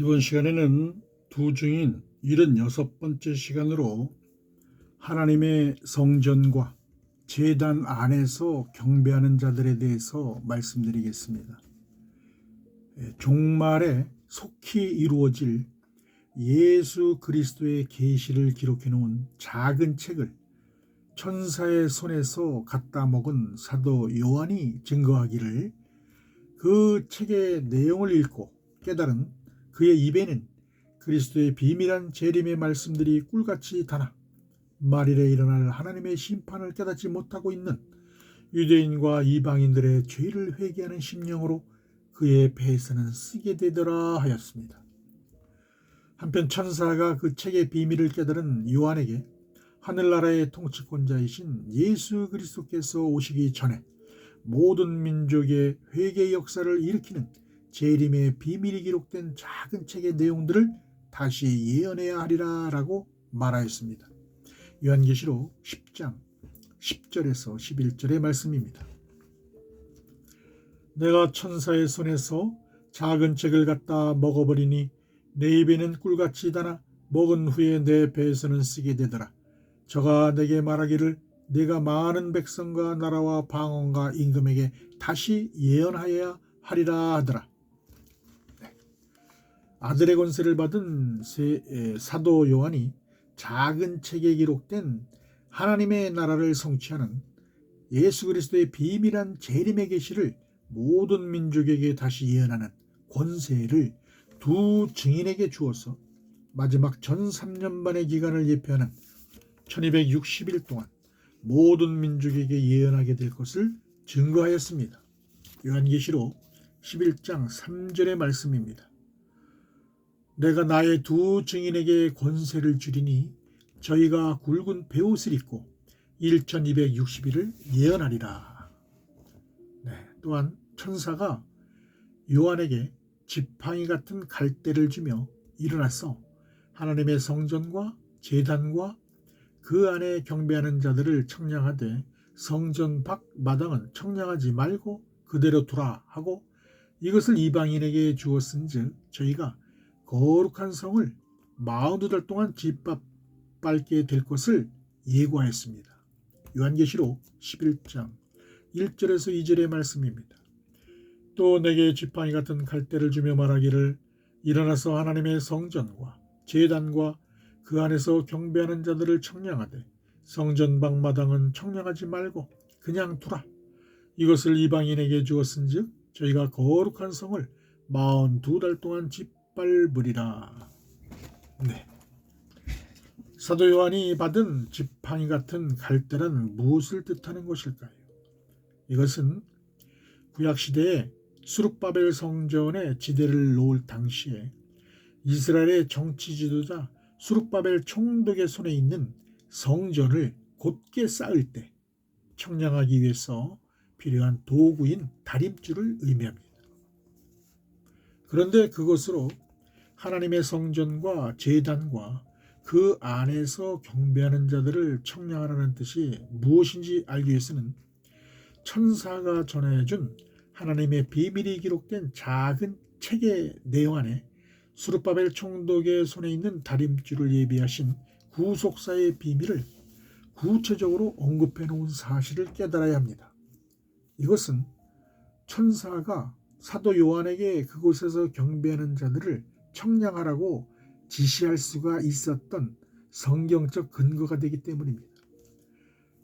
이번 시간에는 두 중인 76번째 시간으로 하나님의 성전과 제단 안에서 경배하는 자들에 대해서 말씀드리겠습니다. 종말에 속히 이루어질 예수 그리스도의 계시를 기록해 놓은 작은 책을 천사의 손에서 갖다 먹은 사도 요한이 증거하기를, 그 책의 내용을 읽고 깨달은 그의 입에는 그리스도의 비밀한 재림의 말씀들이 꿀같이 다나 말일에 일어날 하나님의 심판을 깨닫지 못하고 있는 유대인과 이방인들의 죄를 회개하는 심령으로 그의 배에서는 쓰게 되더라 하였습니다. 한편 천사가 그 책의 비밀을 깨달은 요한에게 하늘나라의 통치권자이신 예수 그리스도께서 오시기 전에 모든 민족의 회개 역사를 일으키는 재림의 비밀이 기록된 작은 책의 내용들을 다시 예언해야 하리라 라고 말하였습니다. 요한계시록 10장 10절에서 11절의 말씀입니다. 내가 천사의 손에서 작은 책을 갖다 먹어버리니 내 입에는 꿀같이 다나 먹은 후에 내 배에서는 쓰게 되더라. 저가 내게 말하기를, 내가 많은 백성과 나라와 방언과 임금에게 다시 예언하여야 하리라 하더라. 아들의 권세를 받은 사도 요한이 작은 책에 기록된 하나님의 나라를 성취하는 예수 그리스도의 비밀한 재림의 계시를 모든 민족에게 다시 예언하는 권세를 두 증인에게 주어서 마지막 전 3년반의 기간을 예표하는 1260일 동안 모든 민족에게 예언하게 될 것을 증거하였습니다. 요한계시록 11장 3절의 말씀입니다. 내가 나의 두 증인에게 권세를 주리니 저희가 굵은 베옷을 입고 1260일을 예언하리라. 또한 천사가 요한에게 지팡이 같은 갈대를 주며 일어나서 하나님의 성전과 제단과 그 안에 경배하는 자들을 청량하되 성전 밖 마당은 청량하지 말고 그대로 두라 하고, 이것을 이방인에게 주었은즉 저희가 거룩한 성을 42달 동안 짓밟게 될 것을 예고하였습니다. 요한계시록 11장 1절에서 2절의 말씀입니다. 또 내게 지팡이 같은 갈대를 주며 말하기를, 일어나서 하나님의 성전과 제단과 그 안에서 경배하는 자들을 청량하되 성전 밖 마당은 청량하지 말고 그냥 두라. 이것을 이방인에게 주었은즉 저희가 거룩한 성을 42달 동안 짓밟으리라. 사도 요한이 받은 지팡이 같은 갈대란 무엇을 뜻하는 것일까요? 이것은 구약시대에 수룹바벨 성전에 지대를 놓을 당시에 이스라엘의 정치 지도자 수룹바벨 총독의 손에 있는 성전을 곧게 쌓을 때 청량하기 위해서 필요한 도구인 다림줄을 의미합니다. 그런데 그것으로 하나님의 성전과 제단과 그 안에서 경배하는 자들을 청량하라는 뜻이 무엇인지 알기 위해서는 천사가 전해준 하나님의 비밀이 기록된 작은 책의 내용 안에 수룹바벨 총독의 손에 있는 다림줄을 예비하신 구속사의 비밀을 구체적으로 언급해 놓은 사실을 깨달아야 합니다. 이것은 천사가 사도 요한에게 그곳에서 경배하는 자들을 청량하라고 지시할 수가 있었던 성경적 근거가 되기 때문입니다.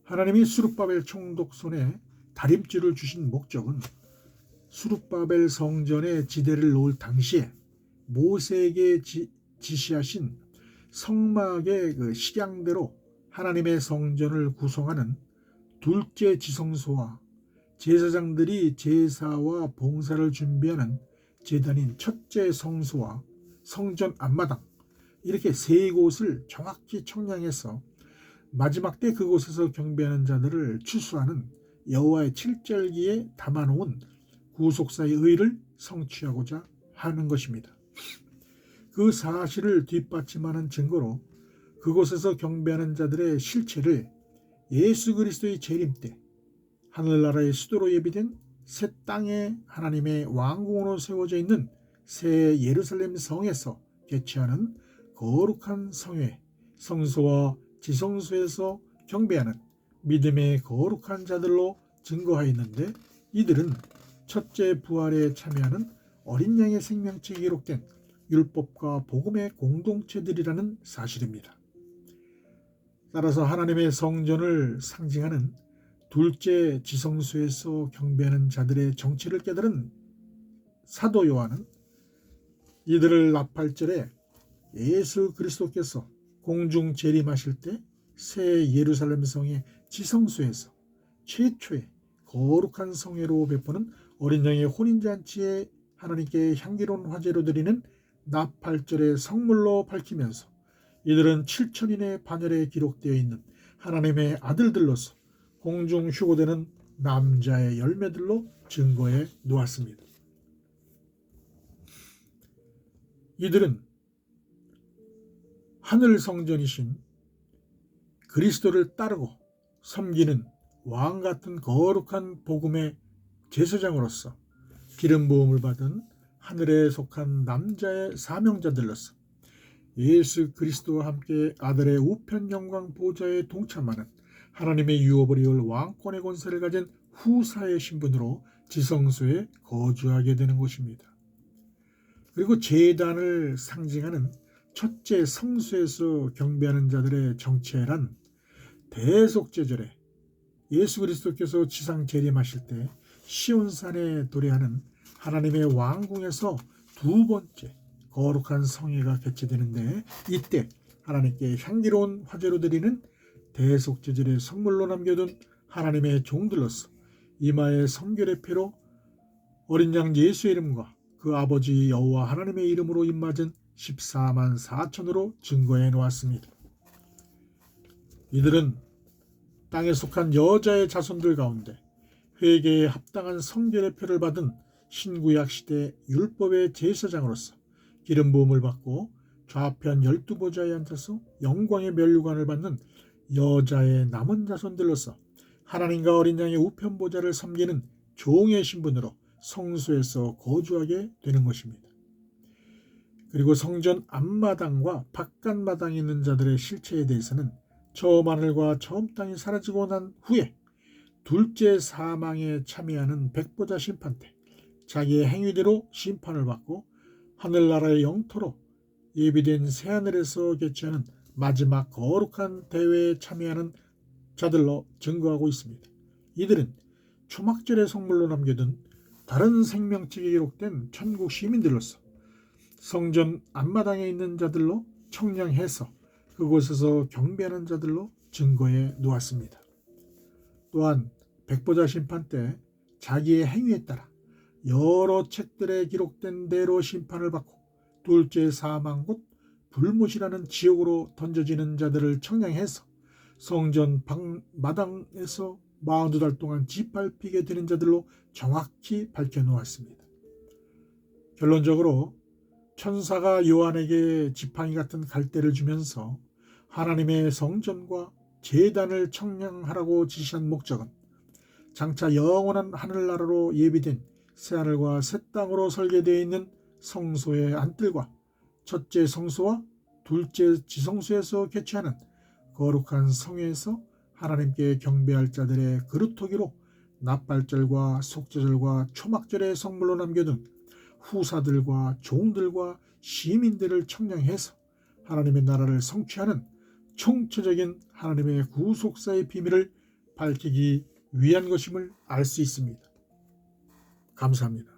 하나님이 수룹바벨 총독 손에 다림줄을 주신 목적은 수룹바벨 성전의 지대를 놓을 당시에 모세에게 지시하신 성막의 그 식양대로 하나님의 성전을 구성하는 둘째 지성소와 제사장들이 제사와 봉사를 준비하는 제단인 첫째 성소와 성전 앞마당, 이렇게 세 곳을 정확히 청량해서 마지막 때 그곳에서 경배하는 자들을 추수하는 여호와의 칠절기에 담아놓은 구속사의 의를 성취하고자 하는 것입니다. 그 사실을 뒷받침하는 증거로 그곳에서 경배하는 자들의 실체를 예수 그리스도의 재림 때 하늘나라의 수도로 예비된 새 땅에 하나님의 왕궁으로 세워져 있는 새 예루살렘 성에서 개최하는 거룩한 성회, 성소와 지성소에서 경배하는 믿음의 거룩한 자들로 증거하였는데, 이들은 첫째 부활에 참여하는 어린 양의 생명책이 기록된 율법과 복음의 공동체들이라는 사실입니다. 따라서 하나님의 성전을 상징하는 둘째 지성소에서 경배하는 자들의 정체를 깨달은 사도 요한은 이들을 나팔절에 예수 그리스도께서 공중 재림하실 때 새 예루살렘 성의 지성소에서 최초의 거룩한 성회로 베푸는 어린 양의 혼인잔치에 하나님께 향기로운 화제로 드리는 나팔절의 성물로 밝히면서 이들은 7천인의 반열에 기록되어 있는 하나님의 아들들로서 공중 휴고되는 남자의 열매들로 증거해 놓았습니다. 이들은 하늘 성전이신 그리스도를 따르고 섬기는 왕 같은 거룩한 복음의 제사장으로서 기름 부음을 받은 하늘에 속한 남자의 사명자들로서 예수 그리스도와 함께 아들의 우편 영광 보좌에 동참하는 하나님의 유업을 이을 왕권의 권세를 가진 후사의 신분으로 지성소에 거주하게 되는 것입니다. 그리고 제단을 상징하는 첫째 성소에서 경배하는 자들의 정체란 대속제절에 예수 그리스도께서 지상 재림하실 때 시온산에 도래하는 하나님의 왕궁에서 두 번째 거룩한 성회가 개최되는데, 이때 하나님께 향기로운 화제로 드리는 대속제절의 선물로 남겨둔 하나님의 종들로서 이마에 성결의 피로 어린 양 예수의 이름과 그 아버지 여호와 하나님의 이름으로 입맞은 14만 4천으로 증거해 놓았습니다. 이들은 땅에 속한 여자의 자손들 가운데 회개에 합당한 성결의 표를 받은 신구약 시대 율법의 제사장으로서 기름 부음을 받고 좌편 12보좌에 앉아서 영광의 면류관을 받는 여자의 남은 자손들로서 하나님과 어린 양의 우편 보좌를 섬기는 종의 신분으로 성소에서 거주하게 되는 것입니다. 그리고 성전 앞마당과 바깥마당에 있는 자들의 실체에 대해서는 처음 하늘과 처음 땅이 사라지고 난 후에 둘째 사망에 참여하는 백보자 심판 때 자기의 행위대로 심판을 받고 하늘나라의 영토로 예비된 새하늘에서 개최하는 마지막 거룩한 대회에 참여하는 자들로 증거하고 있습니다. 이들은 초막절의 성물로 남겨둔 다른 생명책에 기록된 천국 시민들로서 성전 앞마당에 있는 자들로 청량해서 그곳에서 경배하는 자들로 증거해 놓았습니다. 또한 백보자 심판 때 자기의 행위에 따라 여러 책들에 기록된 대로 심판을 받고 둘째 사망 곧 불못이라는 지옥으로 던져지는 자들을 청량해서 성전 마당에서 42달 동안 짓밟히게 되는 자들로 정확히 밝혀놓았습니다. 결론적으로 천사가 요한에게 지팡이 같은 갈대를 주면서 하나님의 성전과 제단을 청량하라고 지시한 목적은 장차 영원한 하늘나라로 예비된 새하늘과 새 땅으로 설계되어 있는 성소의 안뜰과 첫째 성소와 둘째 지성소에서 개최하는 거룩한 성회에서 하나님께 경배할 자들의 그루터기로 나팔절과 속죄절과 초막절의 성물로 남겨둔 후사들과 종들과 시민들을 청량해서 하나님의 나라를 성취하는 총체적인 하나님의 구속사의 비밀을 밝히기 위한 것임을 알 수 있습니다. 감사합니다.